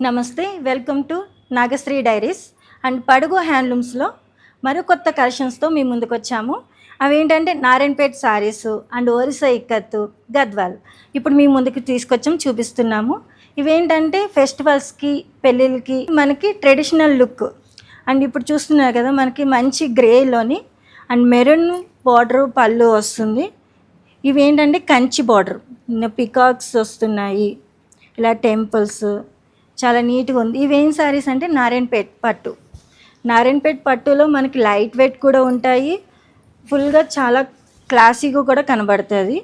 నమస్తే, welcome to Nagasri diaries and Padugu హ్యాండ్లూమ్స్లో మరో కొత్త కలెక్షన్స్తో మీ ముందుకు వచ్చాము. అవేంటంటే నారాయణపేట్ సారీస్ అండ్ ఒరిస్సా ఇక్కత్తు, గద్వాల్ ఇప్పుడు మీ ముందుకు తీసుకొచ్చాం, చూపిస్తున్నాము. ఇవేంటంటే ఫెస్టివల్స్కి, పెళ్ళిళ్ళకి మనకి ట్రెడిషనల్ లుక్. అండ్ ఇప్పుడు చూస్తున్నారు కదా, మనకి మంచి గ్రేలోని అండ్ మెరూన్ బార్డర్ పళ్ళు వస్తుంది. ఇవేంటంటే కంచి బార్డర్, పికాక్స్ వస్తున్నాయి, ఇలా టెంపుల్స్, చాలా నీట్గా ఉంది. ఇవేం శారీస్ అంటే నారాయణపేట్ పట్టు. నారాయణపేట్ పట్టులో మనకి లైట్ వెయిట్ కూడా ఉంటాయి, ఫుల్గా చాలా క్లాసీగా కూడా కనబడుతుంది.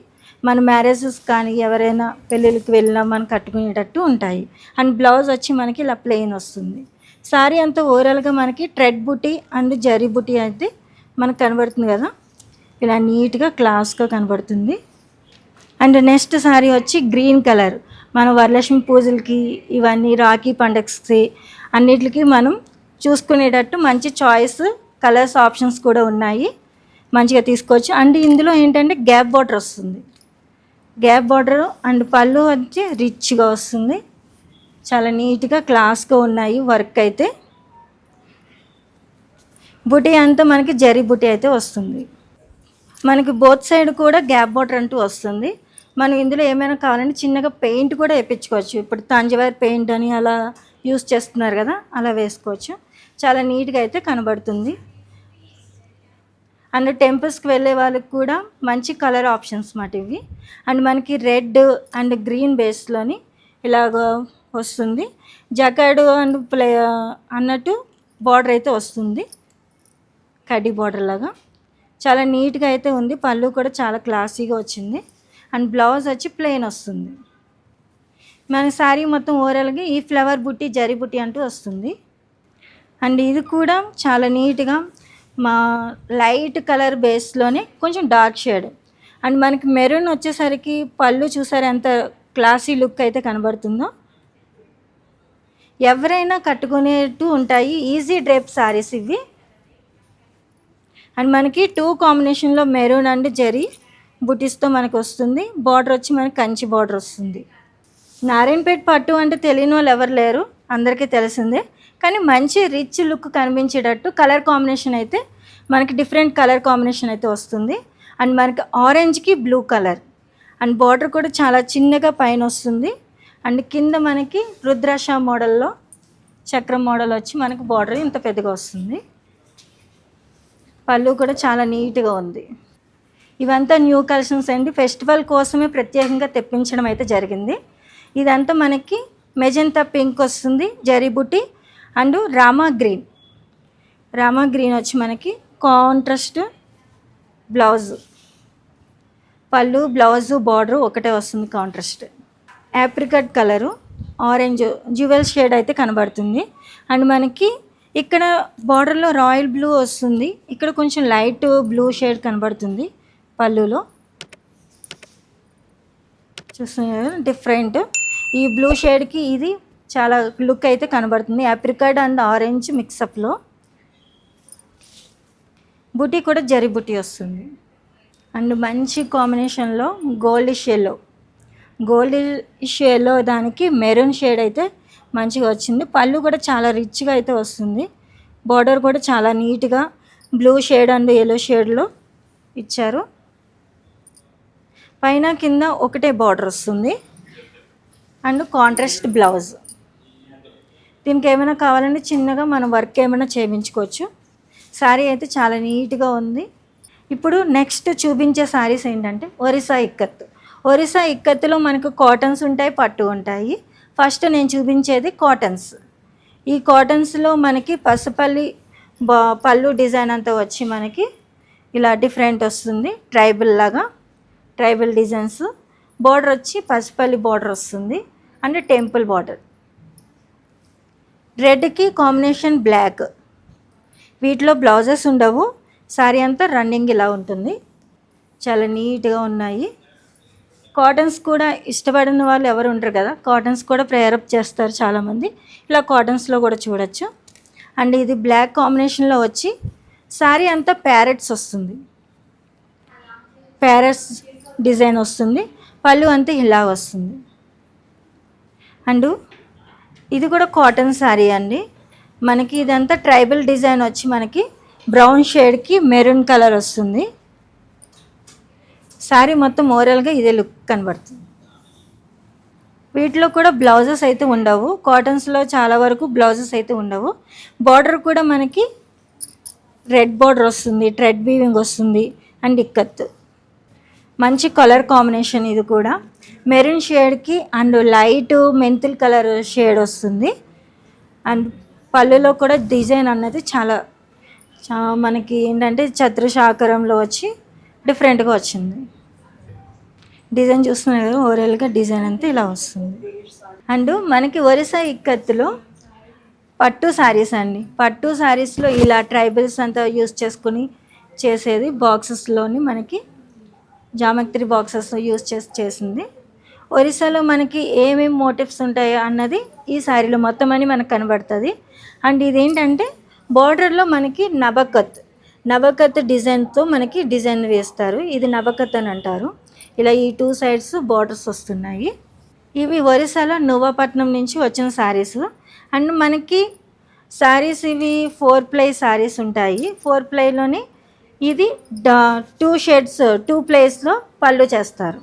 మన మ్యారేజెస్ కానీ ఎవరైనా పెళ్ళిళ్ళకి వెళ్ళినా మనం కట్టుకునేటట్టు ఉంటాయి. అండ్ బ్లౌజ్ వచ్చి మనకి ఇలా ప్లెయిన్ వస్తుంది. శారీ అంతా ఓవరాల్గా మనకి థ్రెడ్ బుటీ అండ్ జరీ బుటీ అయితే మనకు కనబడుతుంది కదా, ఇలా నీట్గా క్లాస్గా కనబడుతుంది. అండ్ నెక్స్ట్ శారీ వచ్చి గ్రీన్ కలర్. మన వరలక్ష్మి పూజలకి, ఇవన్నీ రాఖీ పండగకి అన్నిటికి మనం చూసుకునేటట్టు మంచి చాయిస్ కలర్స్ ఆప్షన్స్ కూడా ఉన్నాయి, మంచిగా తీసుకోవచ్చు. అండ్ ఇందులో ఏంటంటే గ్యాప్ బార్డర్ వస్తుంది. గ్యాప్ బార్డర్ అండ్ పళ్ళు వచ్చి రిచ్గా వస్తుంది, చాలా నీట్గా క్లాస్గా ఉన్నాయి. వర్క్ అయితే బుటీ అంతా మనకి జరీ బుటీ అయితే వస్తుంది. మనకి బోత్ సైడ్ కూడా గ్యాప్ బార్డర్ అంటూ వస్తుంది. మనం ఇందులో ఏమైనా కావాలంటే చిన్నగా పెయింట్ కూడా వేయించుకోవచ్చు. ఇప్పుడు తంజావూర్ పెయింట్ అని అలా యూస్ చేస్తున్నారు కదా, అలా వేసుకోవచ్చు. చాలా నీట్గా అయితే కనబడుతుంది. అండ్ టెంపుల్స్కి వెళ్ళే వాళ్ళకి కూడా మంచి కలర్ ఆప్షన్స్ మాట ఇవి. అండ్ మనకి రెడ్ అండ్ గ్రీన్ బేస్లోని ఇలాగ వస్తుంది. జకార్డ్ అండ్ అన్నట్టు బార్డర్ అయితే వస్తుంది, కడ్డీ బార్డర్ లాగా. చాలా నీట్గా అయితే ఉంది. పళ్ళు కూడా చాలా క్లాసీగా వచ్చింది. అండ్ బ్లౌజ్ వచ్చి ప్లెయిన్ వస్తుంది. మన శారీ మొత్తం ఓవరాల్గా ఈ ఫ్లవర్ బుట్టి, జరీ బుట్టి అంటూ వస్తుంది. అండ్ ఇది కూడా చాలా నీట్గా మా లైట్ కలర్ బేస్లోనే కొంచెం డార్క్ షేడ్. అండ్ మనకి మెరూన్ వచ్చేసరికి పళ్ళు చూసారు ఎంత క్లాసీ లుక్ అయితే కనబడుతుందో. ఎవరైనా కట్టుకునేట్టు ఉంటాయి, ఈజీ డ్రేప్ శారీస్ ఇవి. అండ్ మనకి 2 కాంబినేషన్లో మెరూన్ అండ్ జరీ బుటీస్తో మనకు వస్తుంది. బార్డర్ వచ్చి మనకి కంచి బార్డర్ వస్తుంది. నారాయణపేట్ పట్టు అంటే తెలియని వాళ్ళు ఎవరు లేరు, అందరికీ తెలిసిందే. కానీ మంచి రిచ్ లుక్ కనిపించేటట్టు కలర్ కాంబినేషన్ అయితే మనకి డిఫరెంట్ కలర్ కాంబినేషన్ అయితే వస్తుంది. అండ్ మనకి ఆరెంజ్కి బ్లూ కలర్. అండ్ బార్డర్ కూడా చాలా చిన్నగా పైన వస్తుంది. అండ్ కింద మనకి రుద్రాక్ష మోడల్లో చక్రం మోడల్ వచ్చి మనకి బార్డర్ ఇంత పెద్దగా వస్తుంది. పళ్ళు కూడా చాలా నీట్గా ఉంది. ఇవంతా న్యూ కలెక్షన్స్ అండి, ఫెస్టివల్ కోసమే ప్రత్యేకంగా తెప్పించడం అయితే జరిగింది. ఇదంతా మనకి మెజంతా పింక్ వస్తుంది, zari butti and Rama green. Rama green వచ్చి మనకి contrast blouse, pallu blouse border ఒకటే వస్తుంది contrast. Apricot colour, orange jewel shade అయితే కనబడుతుంది. అండ్ మనకి ఇక్కడ బార్డర్లో రాయల్ బ్లూ వస్తుంది, ఇక్కడ కొంచెం లైట్ బ్లూ షేడ్ కనబడుతుంది పళ్ళులో. చూస్తున్నారు డిఫరెంట్, ఈ బ్లూ షేడ్కి ఇది చాలా లుక్ అయితే కనబడుతుంది. యాప్రికాట్ అండ్ ఆరెంజ్ మిక్సప్లో. బుటీ కూడా జరీ బుటీ వస్తుంది. అండ్ మంచి కాంబినేషన్లో గోల్డిష్ ఎల్లో, గోల్డిష్ ఎల్లో దానికి మెరూన్ షేడ్ అయితే మంచిగా వచ్చింది. పళ్ళు కూడా చాలా రిచ్గా అయితే వస్తుంది. బార్డర్ కూడా చాలా నీట్గా బ్లూ షేడ్ అండ్ ఎల్లో షేడ్లో ఇచ్చారు. పైన కింద ఒకటే బార్డర్ వస్తుంది అండ్ కాంట్రాస్ట్ బ్లౌజ్. దీనికి ఏమైనా కావాలంటే చిన్నగా మనం వర్క్ ఏమైనా చేయించుకోవచ్చు. శారీ అయితే చాలా నీట్గా ఉంది. ఇప్పుడు నెక్స్ట్ చూపించే శారీస్ ఏంటంటే ఒరిస్సా ఇక్కత్తు. ఒరిస్సా ఇక్కత్తులో మనకు కాటన్స్ ఉంటాయి, పట్టు ఉంటాయి. ఫస్ట్ నేను చూపించేది కాటన్స్. ఈ కాటన్స్లో మనకి పసుపల్లి పళ్ళు డిజైన్ అంతా వచ్చి మనకి ఇలా డిఫరెంట్ వస్తుంది, ట్రైబల్ లాగా, ట్రైబల్ డిజైన్స్. బార్డర్ వచ్చి పసుపల్లి బార్డర్ వస్తుంది అండ్ టెంపుల్ బార్డర్. రెడ్కి కాంబినేషన్ బ్లాక్. వీటిలో బ్లౌజెస్ ఉండవు, శారీ అంతా రన్నింగ్ ఇలా ఉంటుంది. చాలా నీట్గా ఉన్నాయి. కాటన్స్ కూడా ఇష్టపడిన వాళ్ళు ఎవరు ఉంటారు కదా, కాటన్స్ కూడా ప్రేరప్ చేస్తారు చాలామంది. ఇలా కాటన్స్లో కూడా చూడొచ్చు. అండ్ ఇది బ్లాక్ కాంబినేషన్లో వచ్చి శారీ అంతా ప్యారెట్స్ వస్తుంది, ప్యారెట్స్ డిజైన్ వస్తుంది. పళ్ళు అంతా ఇలా వస్తుంది. అండ్ ఇది కూడా కాటన్ శారీ అండి. మనకి ఇదంతా ట్రైబల్ డిజైన్ వచ్చి మనకి బ్రౌన్ షేడ్కి మెరూన్ కలర్ వస్తుంది. శారీ మొత్తం ఓవరాల్గా ఇదే లుక్ కనబడుతుంది. వీటిలో కూడా బ్లౌజెస్ అయితే ఉండవు. కాటన్స్లో చాలా వరకు బ్లౌజెస్ అయితే ఉండవు. బార్డర్ కూడా మనకి రెడ్ బార్డర్ వస్తుంది, థ్రెడ్ వీవింగ్ వస్తుంది అండ్ ఇక్కత్. మంచి కలర్ కాంబినేషన్. ఇది కూడా మెరూన్ షేడ్కి and light menthol colour shade వస్తుంది. అండ్ పళ్ళులో కూడా డిజైన్ అన్నది చాలా మనకి ఏంటంటే చతురస్రాకారంలో వచ్చి డిఫరెంట్గా వచ్చింది. డిజైన్ చూస్తున్నారు కదా, ఓవరాల్గా డిజైన్ అంతా ఇలా వస్తుంది. అండ్ మనకి ఒరిస్సా ఇక్కత్తులో పట్టు శారీస్ అండి. పట్టు శారీస్లో ఇలా ట్రైబల్స్ అంతా యూస్ చేసుకుని చేసేది బాక్సెస్లోని మనకి జామెట్రీ బాక్సెస్ యూస్ చేసింది. ఒరిస్సాలో మనకి ఏమేమి మోటివ్స్ ఉంటాయో అన్నది ఈ శారీలో మొత్తం అని మనకు కనబడుతుంది. అండ్ ఇదేంటంటే బార్డర్లో మనకి నబకత్ డిజైన్తో మనకి డిజైన్ వేస్తారు. ఇది నబకత్ అని అంటారు. ఇలా ఈ 2 సైడ్స్ బార్డర్స్ వస్తున్నాయి. ఇవి ఒరిస్సాలో నువ్వాపట్నం నుంచి వచ్చిన శారీస్. అండ్ మనకి శారీస్ ఇవి 4 ప్లై శారీస్ ఉంటాయి. 4 ప్లైలోని ఇది 2 షేడ్స్ 2 ప్లేస్లో పళ్ళు చేస్తారు.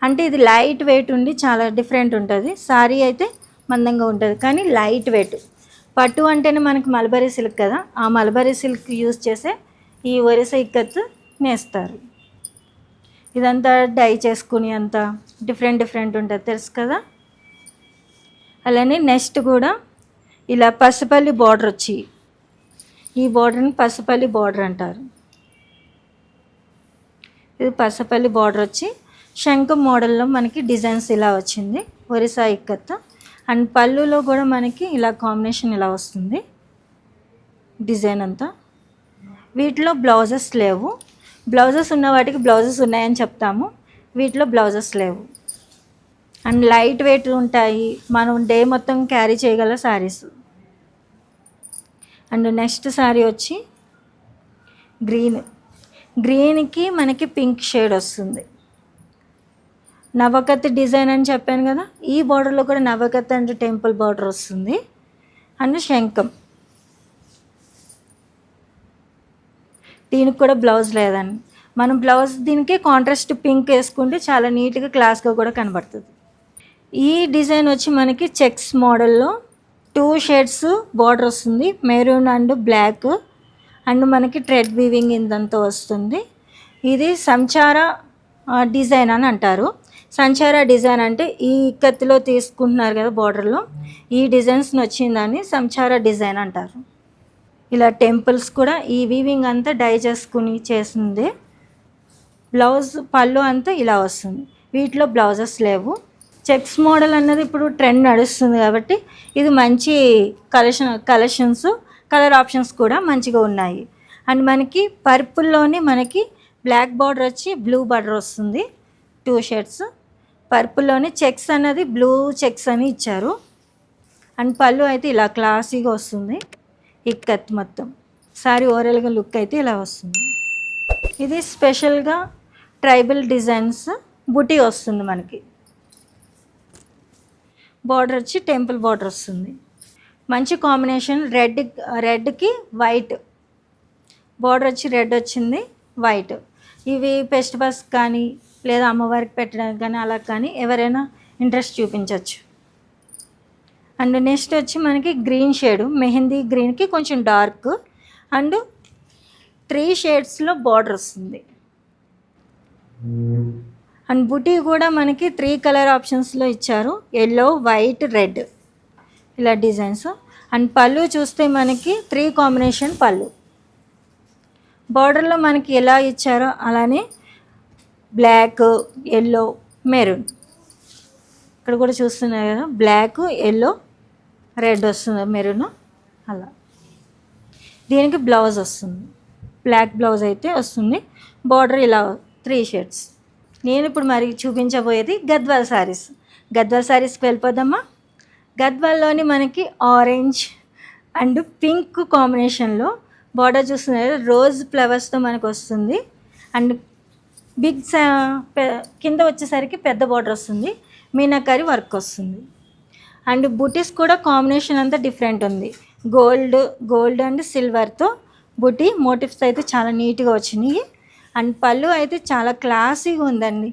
అంటే ఇది లైట్ వెయిట్ ఉండి చాలా డిఫరెంట్ ఉంటుంది. శారీ అయితే మందంగా ఉంటుంది కానీ లైట్ వెయిట్. పట్టు అంటేనే మనకి మల్బరీ సిల్క్ కదా, ఆ మల్బరీ సిల్క్ యూజ్ చేసే ఈ ఒరిస్సా ఇక్కత్ నేస్తారు. ఇదంతా డై చేసుకుని అంతా డిఫరెంట్ ఉంటుంది తెలుసు కదా. అలానే నెక్స్ట్ కూడా ఇలా పసుపల్లి బార్డర్ వచ్చి, ఈ బార్డర్ని పసుపల్లి బార్డర్ అంటారు. ఇది పసుపల్లి బార్డర్ వచ్చి శంఖం మోడల్లో మనకి డిజైన్స్ ఇలా వచ్చింది ఒరిస్సా ఇక్కత్. అండ్ పళ్ళులో కూడా మనకి ఇలా కాంబినేషన్ ఇలా వస్తుంది డిజైన్ అంతా. వీటిలో బ్లౌజెస్ లేవు. బ్లౌజెస్ ఉన్న వాటికి బ్లౌజెస్ ఉన్నాయని చెప్తాము, వీటిలో బ్లౌజెస్ లేవు. అండ్ లైట్ వెయిట్ ఉంటాయి, మనం డే మొత్తం క్యారీ చేయగల శారీస్. అండ్ నెక్స్ట్ శారీ వచ్చి గ్రీన్కి మనకి పింక్ షేడ్ వస్తుంది. నవకత్ డిజైన్ అని చెప్పాను కదా, ఈ బార్డర్లో కూడా నవకత్ అంటే టెంపుల్ బార్డర్ వస్తుంది. అండ్ శంఖం. దీనికి కూడా బ్లౌజ్ లేదండి. మనం బ్లౌజ్ దీనికి కాంట్రాస్ట్ పింక్ వేసుకుంటే చాలా నీట్గా క్లాస్గా కూడా కనబడుతుంది. ఈ డిజైన్ వచ్చి మనకి చెక్స్ మోడల్లో 2 షేడ్స్ బార్డర్ వస్తుంది, మెరూన్ అండ్ బ్లాక్. అండ్ మనకి థ్రెడ్ వీవింగ్ ఇందంతా వస్తుంది. ఇది సంచారా డిజైన్ అని అంటారు. సంచారా డిజైన్ అంటే ఈ ఇక్కత్తులో తీసుకుంటున్నారు కదా బార్డర్లో, ఈ డిజైన్స్ని వచ్చిందని సంచారా డిజైన్ అంటారు. ఇలా టెంపుల్స్ కూడా ఈ వీవింగ్ అంతా డై చేసుకుని చేసింది. బ్లౌజ్ పళ్ళు అంతా ఇలా వస్తుంది. వీటిలో బ్లౌజెస్ లేవు. చెక్స్ మోడల్ అన్నది ఇప్పుడు ట్రెండ్ నడుస్తుంది కాబట్టి ఇది మంచి కలెక్షన్స్ కలర్ ఆప్షన్స్ కూడా మంచిగా ఉన్నాయి. అండ్ మనకి పర్పుల్లోనే మనకి బ్లాక్ బార్డర్ వచ్చి బ్లూ బార్డర్ వస్తుంది. 2 షేడ్స్ పర్పుల్లోనే చెక్స్ అన్నది బ్లూ చెక్స్ అని ఇచ్చారు. అండ్ పళ్ళు అయితే ఇలా క్లాసీగా వస్తుంది. ఇక్కత్ మొత్తం సారీ ఓవరాల్గా లుక్ అయితే ఇలా వస్తుంది. ఇది స్పెషల్గా ట్రైబల్ డిజైన్స్ బుటీ వస్తుంది. మనకి బార్డర్ వచ్చి టెంపుల్ బార్డర్ వస్తుంది. మంచి కాంబినేషన్. రెడ్కి వైట్ బార్డర్ వచ్చి రెడ్ వచ్చింది, వైట్. ఇవి ఫెస్టివల్స్ కానీ లేదా అమ్మవారికి పెట్టడానికి కానీ అలా కానీ ఎవరైనా ఇంట్రెస్ట్ చూపించవచ్చు. అండ్ నెక్స్ట్ వచ్చి మనకి గ్రీన్ షేడ్, మెహందీ గ్రీన్కి కొంచెం డార్క్ అండ్ 3 షేడ్స్లో బార్డర్ వస్తుంది. అండ్ బుటీ కూడా మనకి 3 కలర్ ఆప్షన్స్లో ఇచ్చారు, ఎల్లో, వైట్, రెడ్ ఇలా డిజైన్స్. అండ్ పళ్ళు చూస్తే మనకి 3 కాంబినేషన్ పళ్ళు. బార్డర్లో మనకి ఎలా ఇచ్చారో అలానే బ్లాక్, ఎల్లో, మెరూన్. ఇక్కడ కూడా చూస్తున్నారు కదా, బ్లాక్, ఎల్లో, రెడ్ వస్తుంది, మెరూన్ అలా. దీనికి బ్లౌజ్ వస్తుంది, బ్లాక్ బ్లౌజ్ అయితే వస్తుంది. బార్డర్ ఇలా 3 షేడ్స్. నేను ఇప్పుడు మరి చూపించబోయేది గద్వాల్ శారీస్. గద్వాల్ శారీస్కి వెళ్ళిపోదామా. గద్వాల్లోని మనకి ఆరెంజ్ అండ్ పింక్ కాంబినేషన్లో బార్డర్ చూస్తున్నారు, రోజ్ ఫ్లవర్స్తో మనకు వస్తుంది. అండ్ బిగ్ కింద వచ్చేసరికి పెద్ద బార్డర్ వస్తుంది, మీనాకరి వర్క్ వస్తుంది. అండ్ బుటీస్ కూడా కాంబినేషన్ అంతా డిఫరెంట్ ఉంది. గోల్డ్ అండ్ సిల్వర్తో బుటీ మోటివ్స్ అయితే చాలా నీట్గా వచ్చినాయి. అండ్ పళ్ళు అయితే చాలా క్లాసీగా ఉందండి.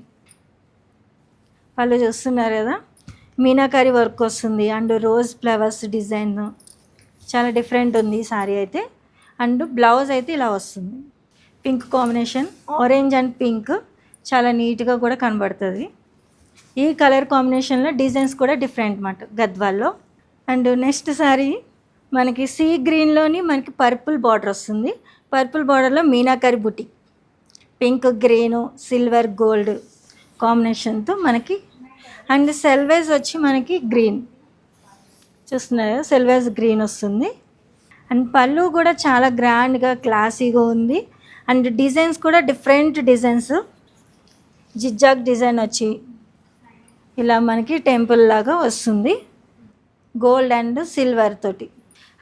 పళ్ళు చూస్తున్నారు కదా, మీనాకారి వర్క్ వస్తుంది అండ్ రోజ్ ఫ్లవర్స్ డిజైన్ చాలా డిఫరెంట్ ఉంది ఈ సారీ అయితే. అండ్ బ్లౌజ్ అయితే ఇలా వస్తుంది, pink combination, orange and pink చాలా నీట్గా కూడా కనబడుతుంది. ఈ కలర్ కాంబినేషన్లో డిజైన్స్ కూడా డిఫరెంట్ అన్నమాట గద్వాల్లో. అండ్ నెక్స్ట్ సారీ మనకి సీ గ్రీన్లోని మనకి పర్పుల్ బార్డర్ వస్తుంది. పర్పుల్ బార్డర్లో మీనాకారి బుటీ, పింక్ గ్రీను సిల్వర్ గోల్డ్ కాంబినేషన్తో మనకి. అండ్ సెల్వేజ్ వచ్చి మనకి గ్రీన్ చూస్తున్నారు, సెల్వేజ్ గ్రీన్ వస్తుంది. అండ్ పళ్ళు కూడా చాలా గ్రాండ్గా క్లాసీగా ఉంది. అండ్ డిజైన్స్ కూడా డిఫరెంట్ డిజైన్స్, జిగ్జాగ్ డిజైన్ వచ్చి ఇలా మనకి టెంపుల్ లాగా వస్తుంది గోల్డ్ అండ్ సిల్వర్ తోటి.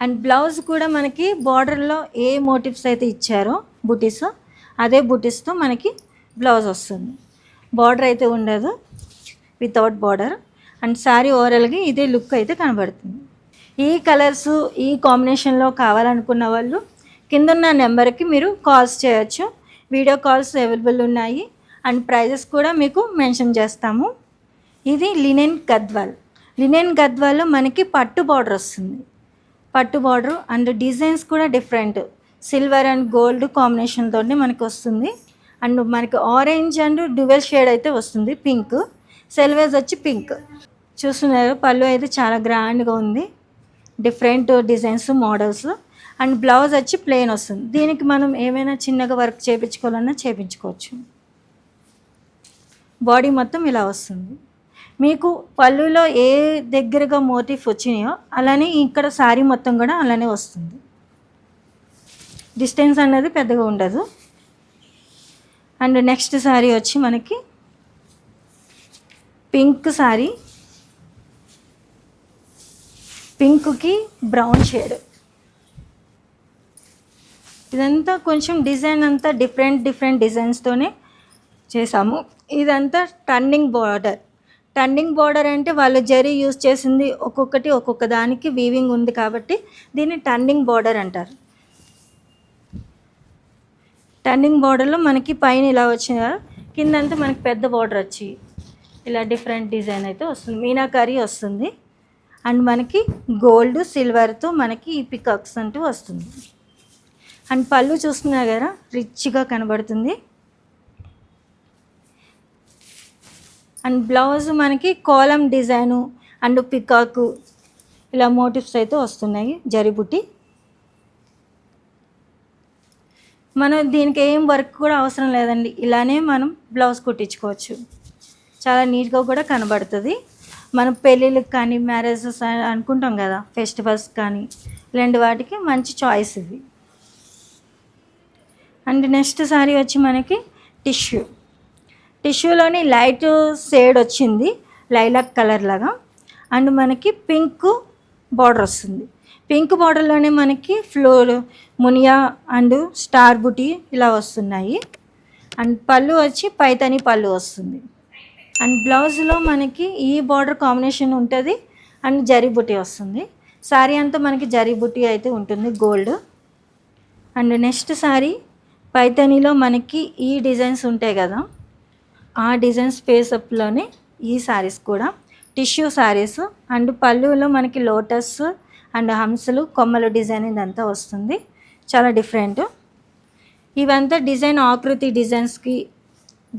అండ్ బ్లౌజ్ కూడా మనకి బార్డర్లో ఏ మోటివ్స్ అయితే ఇచ్చారో బుటీస్, అదే బుటీస్తో మనకి బ్లౌజ్ వస్తుంది. బార్డర్ అయితే ఉండదు, వితౌట్ బార్డర్. అండ్ శారీ ఓవరాల్గా ఇదే లుక్ అయితే కనబడుతుంది. ఈ కలర్స్ ఈ కాంబినేషన్లో కావాలనుకున్న వాళ్ళు కిందున్న నెంబర్కి మీరు కాల్స్ చేయొచ్చు. వీడియో కాల్స్ అవైలబుల్ ఉన్నాయి. అండ్ ప్రైజెస్ కూడా మీకు మెన్షన్ చేస్తాము. ఇది లినెన్ గద్వాల్. లినెన్ గద్వాల్లో మనకి పట్టు బార్డర్ వస్తుంది. పట్టు బార్డర్ అండ్ డిజైన్స్ కూడా డిఫరెంట్, సిల్వర్ అండ్ గోల్డ్ కాంబినేషన్తో మనకి వస్తుంది. అండ్ మనకి ఆరెంజ్ అండ్ డ్యువెల్ షేడ్ అయితే వస్తుంది, పింక్. సెల్వేజ్ వచ్చి పింక్ చూస్తున్నారు. పళ్ళు అయితే చాలా గ్రాండ్గా ఉంది, different designs models. And blouse వచ్చి ప్లెయిన్ వస్తుంది. దీనికి మనం ఏమైనా చిన్నగా వర్క్ చేయించుకోవాలన్నా చేయించుకోవచ్చు. బాడీ మొత్తం ఇలా వస్తుంది. మీకు పళ్ళులో ఏ దగ్గరగా మోటిఫ్ వచ్చినాయో అలానే ఇక్కడ శారీ మొత్తం కూడా అలానే వస్తుంది. డిస్టెన్స్ అనేది పెద్దగా ఉండదు. అండ్ నెక్స్ట్ శారీ వచ్చి మనకి పింక్ శారీ, పింక్కి బ్రౌన్ షేడ్. ఇదంతా కొంచెం డిజైన్ అంతా డిఫరెంట్ డిజైన్స్తోనే చేసాము. ఇదంతా టర్నింగ్ బార్డర్. టర్నింగ్ బార్డర్ అంటే వాళ్ళు జరీ యూజ్ చేసింది ఒక్కొక్కటి ఒక్కొక్క దానికి వీవింగ్ ఉంది కాబట్టి దీన్ని టర్నింగ్ బార్డర్ అంటారు. టర్నింగ్ బార్డర్లో మనకి పైన ఇలా వచ్చిన కిందంతా మనకి పెద్ద బార్డర్ వచ్చి ఇలా డిఫరెంట్ డిజైన్ అయితే వస్తుంది, మీనాకారి వస్తుంది. అండ్ మనకి గోల్డ్ సిల్వర్తో మనకి ఈ పికాక్స్ అంటూ వస్తుంది. అండ్ పళ్ళు చూస్తున్నా కదా రిచ్గా కనబడుతుంది. అండ్ బ్లౌజ్ మనకి కాలమ్ డిజైను అండ్ పికాకు ఇలా మోటివ్స్ అయితే వస్తున్నాయి, జరీబుట్టి. మనం దీనికి ఏం వర్క్ కూడా అవసరం లేదండి, ఇలానే మనం బ్లౌజ్ కుట్టించుకోవచ్చు. చాలా నీట్గా కూడా కనబడుతుంది. మనం పెళ్ళిళ్ళకి కానీ మ్యారేజెస్ అనుకుంటాం కదా, ఫెస్టివల్స్ కానీ ఇలాంటి వాటికి మంచి చాయిస్ ఇవి. అండ్ నెక్స్ట్ సారీ వచ్చి మనకి టిష్యూలోని లైట్ షేడ్ వచ్చింది, లైలాక్ కలర్ లాగా. అండ్ మనకి పింక్ బార్డర్ వస్తుంది. పింక్ బార్డర్లోనే మనకి ఫ్లోర్ మునియా అండ్ స్టార్ బుటీ ఇలా వస్తున్నాయి. అండ్ పళ్ళు వచ్చి పైతాని పళ్ళు వస్తుంది. అండ్ బ్లౌజ్లో మనకి ఈ బార్డర్ కాంబినేషన్ ఉంటుంది అండ్ జరీ బుటీ వస్తుంది. శారీ అంతా మనకి జరీ బుటీ అయితే ఉంటుంది, గోల్డ్. అండ్ నెక్స్ట్ శారీ పైతానీలో మనకి ఈ డిజైన్స్ ఉంటాయి కదా, ఆ డిజైన్స్ ఫేసప్లోనే ఈ శారీస్ కూడా టిష్యూ శారీస్. అండ్ పళ్ళులో మనకి లోటస్ అండ్ హంసలు కొమ్మలు డిజైన్ ఇదంతా వస్తుంది, చాలా డిఫరెంట్. ఇవంతా డిజైన్ ఆకృతి డిజైన్స్కి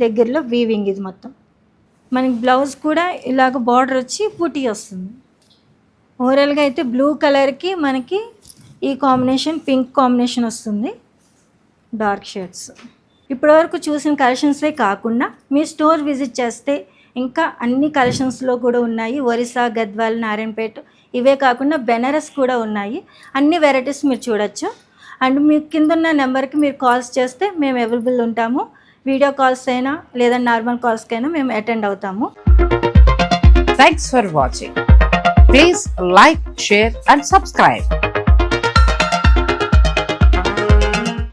దగ్గరలో వీవింగ్. ఇది మొత్తం మనకి బ్లౌజ్ కూడా ఇలాగ బార్డర్ వచ్చి బూటీ వస్తుంది. ఓవరాల్గా అయితే బ్లూ కలర్కి మనకి ఈ కాంబినేషన్ పింక్ కాంబినేషన్ వస్తుంది, డార్క్ షేడ్స్. ఇప్పటివరకు చూసిన కలెక్షన్సే కాకుండా మీ స్టోర్ విజిట్ చేస్తే ఇంకా అన్ని కలెక్షన్స్లో కూడా ఉన్నాయి. ఒరిస్సా, గద్వాల్, నారాయణపేట ఇవే కాకుండా బెనారస్ కూడా ఉన్నాయి. అన్ని వెరైటీస్ మీరు చూడొచ్చు. అండ్ మీ కిందున్న నెంబర్కి మీరు కాల్స్ చేస్తే మేము అవైలబుల్ ఉంటాము. వీడియో కాల్స్ అయినా లేదా నార్మల్ కాల్స్కైనా మేము అటెండ్ అవుతాము. Thanks for watching. Please like, share and subscribe.